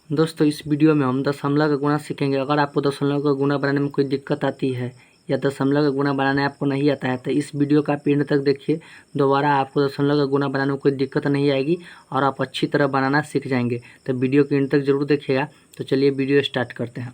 दोस्तों इस वीडियो में हम दशमलव का गुणा सीखेंगे। अगर आपको दशमलव का गुणा बनाने में कोई दिक्कत आती है या दशमलव का गुणा बनाने आपको नहीं आता है तो इस वीडियो का आप एंड तक देखिए। दोबारा आपको दशमलव का गुणा बनाने में कोई दिक्कत नहीं आएगी और आप अच्छी तरह बनाना सीख जाएंगे। तो वीडियो के एंड तक जरूर देखिएगा। तो चलिए वीडियो स्टार्ट करते हैं।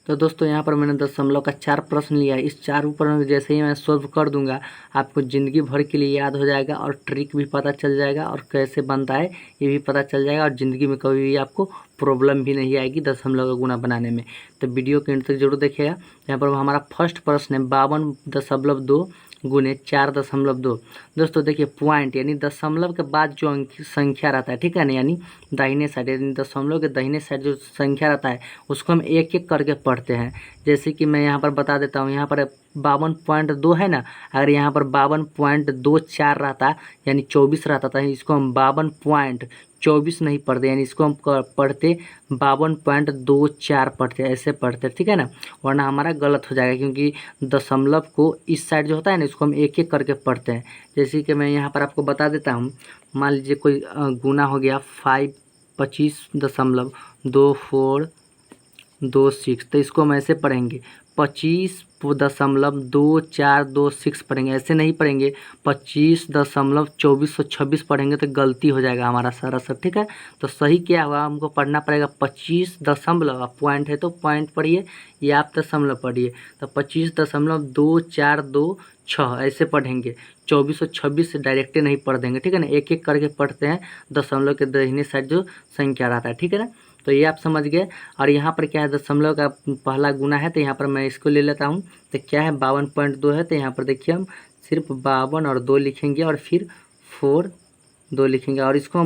तो दोस्तों यहाँ पर मैंने दशमलव का 4 प्रश्न लिया है। इस 4 प्रश्न जैसे ही मैं सॉल्व कर दूंगा आपको ज़िंदगी भर के लिए याद हो जाएगा और ट्रिक भी पता चल जाएगा और कैसे बनता है ये भी पता चल जाएगा और ज़िंदगी में कभी भी आपको प्रॉब्लम भी नहीं आएगी दशमलव का गुणा बनाने में। तो वीडियो के अंत तक जरूर देखिएगा। यहाँ पर हमारा फर्स्ट प्रश्न है 52.2 गुने 4.2। दोस्तों देखिए पॉइंट यानी दशमलव के बाद जो अंक संख्या रहता है, ठीक है ना, यानी दाहिने साइड यानी दशमलव के दाहिने साइड जो संख्या रहता है उसको हम एक एक करके पढ़ते हैं। जैसे कि मैं यहाँ पर बता देता हूँ, यहाँ पर 52.2 है ना, अगर यहाँ पर 52.24 रहता यानी 24 रहता था, इसको हम 52.24 नहीं पढ़ते, यानी इसको हम पढ़ते 52.24 पढ़ते, ऐसे पढ़ते, ठीक है ना, वरना हमारा गलत हो जाएगा क्योंकि दशमलव को इस साइड जो होता है ना इसको हम एक एक करके पढ़ते हैं। जैसे कि मैं यहाँ पर आपको बता देता हूँ, मान लीजिए कोई गुना हो गया 25.2426, तो इसको हम ऐसे पढ़ेंगे 25.2426 पढ़ेंगे, ऐसे नहीं पढ़ेंगे 25.2426 पढ़ेंगे तो गलती हो जाएगा हमारा सारा सब, ठीक है। तो सही क्या होगा, हमको पढ़ना पड़ेगा 25 दशमलव, पॉइंट है तो पॉइंट पढ़िए या आप दशमलव पढ़िए, तो 25.2426 ऐसे पढ़ेंगे। 24 और 26 से डायरेक्ट नहीं पढ़ देंगे, ठीक है ना, एक एक करके पढ़ते हैं दशमलव के दाहिने साइड जो संख्या रहता है, ठीक है ना। तो ये आप समझ गए। और यहाँ पर क्या है, दशमलव का पहला गुना है तो यहाँ पर मैं इसको ले लेता हूँ। तो क्या है 52.2 है, तो यहाँ पर देखिए हम सिर्फ 52 और 2 लिखेंगे और फिर 4 2 लिखेंगे। और इसको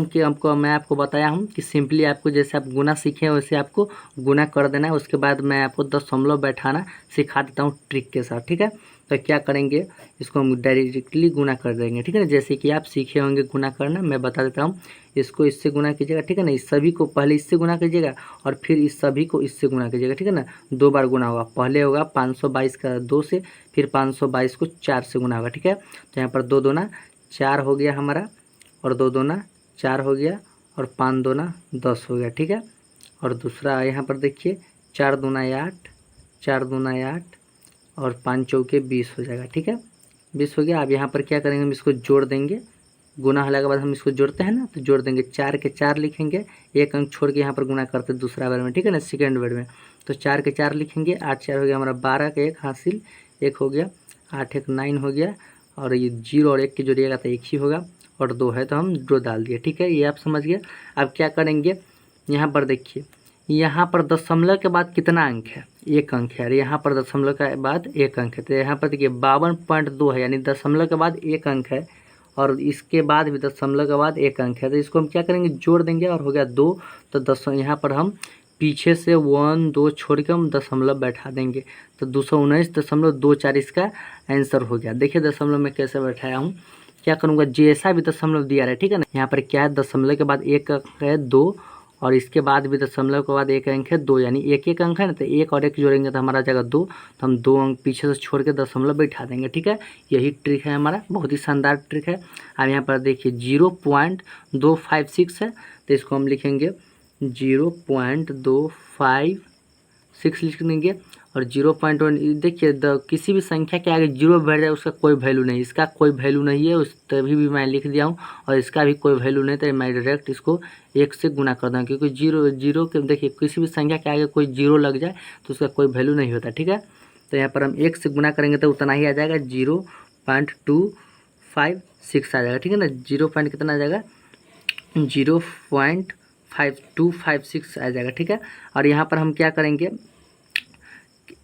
मैं आपको बताया हूँ कि सिंपली आपको जैसे आप गुना सीखे हैं वैसे आपको गुना कर देना है। उसके बाद मैं आपको दशमलव बैठाना सिखा देता हूँ ट्रिक के साथ, ठीक है। तो क्या करेंगे, इसको हम डायरेक्टली गुना कर देंगे, ठीक है ना, जैसे कि आप सीखे होंगे गुना करना। मैं बता देता हूँ, इसको इससे गुना कीजिएगा, ठीक है ना, इस सभी को पहले इससे गुना कीजिएगा और फिर इस सभी को इससे गुना कीजिएगा, ठीक है ना। 2 बार गुना होगा, पहले होगा 522 का 2 से, फिर 522 को 4 से गुना होगा, ठीक है। तो यहाँ पर 2 दूना 4 हो गया हमारा और 2 दूना 4 हो गया और 5 दूना 10 हो गया, ठीक है। और दूसरा यहाँ पर देखिए 4 दूना 8, 4 दूना 8 और 5 चौके 20 हो जाएगा, ठीक है, 20 हो गया। अब यहाँ पर क्या करेंगे, हम इसको जोड़ देंगे, गुना होने के बाद हम इसको जोड़ते हैं ना, तो जोड़ देंगे, 4 के 4 लिखेंगे, एक अंक छोड़ के यहाँ पर गुना करते दूसरा बार में, ठीक है ना, सेकेंड वर्ड में। तो 4 के 4 लिखेंगे, 8 4 हो गया हमारा 12 का 1 हासिल, 1 हो गया, 8 1 9 हो गया, और ये 0 और 1 के जोड़िएगा तो 1 ही होगा, और 2 है तो हम 2 डाल दिए, ठीक है, ये आप समझ गए। अब क्या करेंगे, यहाँ पर देखिए, यहाँ पर दशमलव के बाद कितना अंक है, 1 अंक है, और यहाँ पर दशमलव के बाद 1 अंक है। तो यहाँ पर देखिए 52.2 है, यानी दशमलव के बाद 1 अंक है और इसके बाद भी दशमलव के बाद 1 अंक है। तो इसको हम क्या करेंगे, जोड़ देंगे और हो गया 2। तो यहाँ पर हम पीछे से 1 2 छोड़ के हम दशमलव बैठा देंगे, तो 219.24 इसका आंसर हो गया। देखिए दशमलव में कैसे बैठाया हूँ, क्या करूँगा, जैसा भी दशमलव दिया है, ठीक है ना, यहाँ पर क्या है, दशमलव के बाद 1 अंक है 2 और इसके बाद भी दशमलव के बाद 1 अंक है 2, यानी 1 1 अंक है ना, तो 1 और 1 जोड़ेंगे तो हमारा जगह 2, तो हम 2 अंक पीछे से छोड़ के दशमलव बैठा देंगे, ठीक है। यही ट्रिक है हमारा, बहुत ही शानदार ट्रिक है। अब यहाँ पर देखिए 0.256 है, तो इसको हम लिखेंगे 0.256 लिख देंगे। और 0.1 देखिए किसी भी संख्या के आगे 0 बैठ जाए उसका कोई वैल्यू नहीं, इसका कोई वैल्यू नहीं है, उस तभी भी मैं लिख दिया हूँ, और इसका भी कोई वैल्यू नहीं, तो मैं डायरेक्ट इसको 1 से गुना कर दूँ, क्योंकि 0 के देखिए किसी भी संख्या के आगे कोई 0 लग जाए तो उसका कोई वैल्यू नहीं होता, ठीक है। तो यहाँ पर हम 1 से गुना करेंगे तो उतना ही आ जाएगा, 0.256 आ जाएगा, ठीक है ना, 0 पॉइंट कितना आ जाएगा, 0.5256 आ जाएगा, ठीक है। और यहाँ पर हम क्या करेंगे,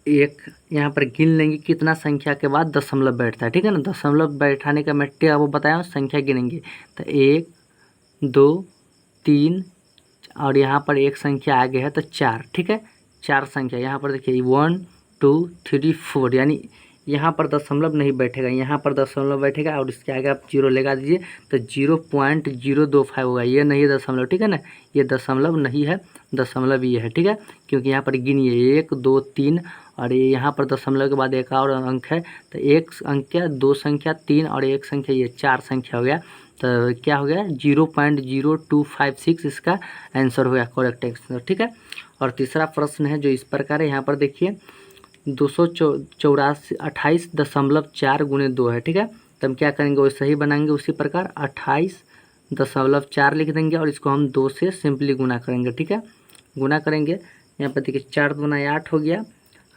एक यहाँ पर गिन लेंगे कितना संख्या के बाद दशमलव बैठता है, ठीक है ना, दशमलव बैठाने का मैं टिप आपको बताया हूँ, संख्या गिनेंगे तो 1 2 3 और यहाँ पर एक संख्या आगे है तो 4, ठीक है, 4 संख्या यहाँ पर देखिए 1 2 3 4, यानी यहाँ पर दशमलव नहीं बैठेगा, यहाँ पर दशमलव बैठेगा और इसके आगे आप 0 लगा दीजिए तो 0.025 होगा, ये नहीं है दशमलव, ठीक है ना, ये दशमलव नहीं है, दशमलव ये है, ठीक है, क्योंकि यहाँ पर गिनिए 1 2 3 और ये यहाँ पर दशमलव के बाद एक और अंक है, तो 1 अंक क्या, 2 संख्या 3 और 1 संख्या, ये 4 संख्या हो गया। तो क्या हो गया 0.0256 इसका आंसर हो गया, करेक्ट आंसर। ठीक है, और तीसरा प्रश्न है जो इस प्रकार है, यहाँ पर देखिए 284 गुणे 2 है। ठीक है, तो हम क्या करेंगे, वो सही बनाएंगे उसी प्रकार 28.4 लिख देंगे और इसको हम 2 से सिंपली गुना करेंगे। ठीक है, गुना करेंगे, यहाँ पर देखिए 4 दूना 8 हो गया,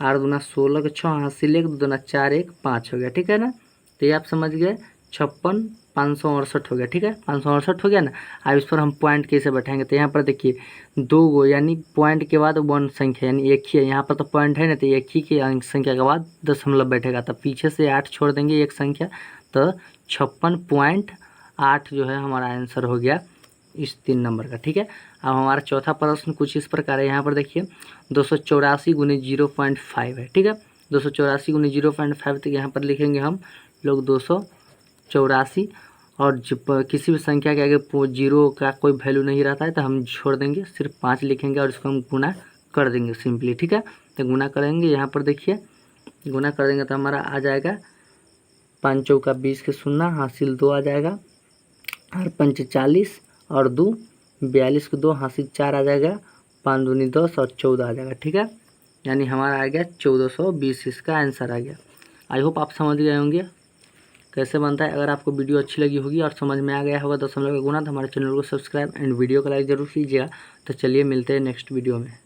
8 दूना 16 के 6 हासिल 1, 2 दूना 4 1 5 हो गया। ठीक है ना, तो ये आप समझ गए 56,568 हो गया। ठीक है, 568 हो गया ना। अब इस पर हम पॉइंट कैसे बैठाएंगे, तो यहाँ पर देखिए 2 गो यानी पॉइंट के बाद 1 संख्या यानी एक ही है, यहाँ पर तो पॉइंट है ना, तो एक ही की अंक संख्या के बाद दशमलव बैठेगा, तो पीछे से 8 छोड़ देंगे एक संख्या, तो 56.8 जो है हमारा आंसर हो गया इस 3 नंबर का। ठीक है, अब हमारा चौथा प्रश्न कुछ इस प्रकार है, यहाँ पर देखिए 284 गुने 0.5 है। ठीक है, 284 गुने 0.5, तो यहाँ पर लिखेंगे हम लोग 284 और किसी भी संख्या के आगे 0 का कोई वैल्यू नहीं रहता है तो हम छोड़ देंगे, सिर्फ 5 लिखेंगे और इसको हम गुना कर देंगे सिंपली। ठीक है, तो गुना करेंगे, यहाँ पर देखिए गुना कर देंगे तो हमारा आ जाएगा 5 चौका 20 के 0 हासिल 2 आ जाएगा, और 5 40 और 2 42 के 2 हासिल 4 आ जाएगा, 5 दूनी 10 और 14 आ जाएगा। ठीक है, यानी हमारा आ गया 1420 इसका आंसर आ गया। आई होप आप समझ गए होंगे कैसे बनता है। अगर आपको वीडियो अच्छी लगी होगी और समझ में आ गया होगा दशमलव का गुना, तो हमारे चैनल को सब्सक्राइब एंड वीडियो को लाइक जरूर कीजिएगा। तो चलिए मिलते हैं नेक्स्ट वीडियो में।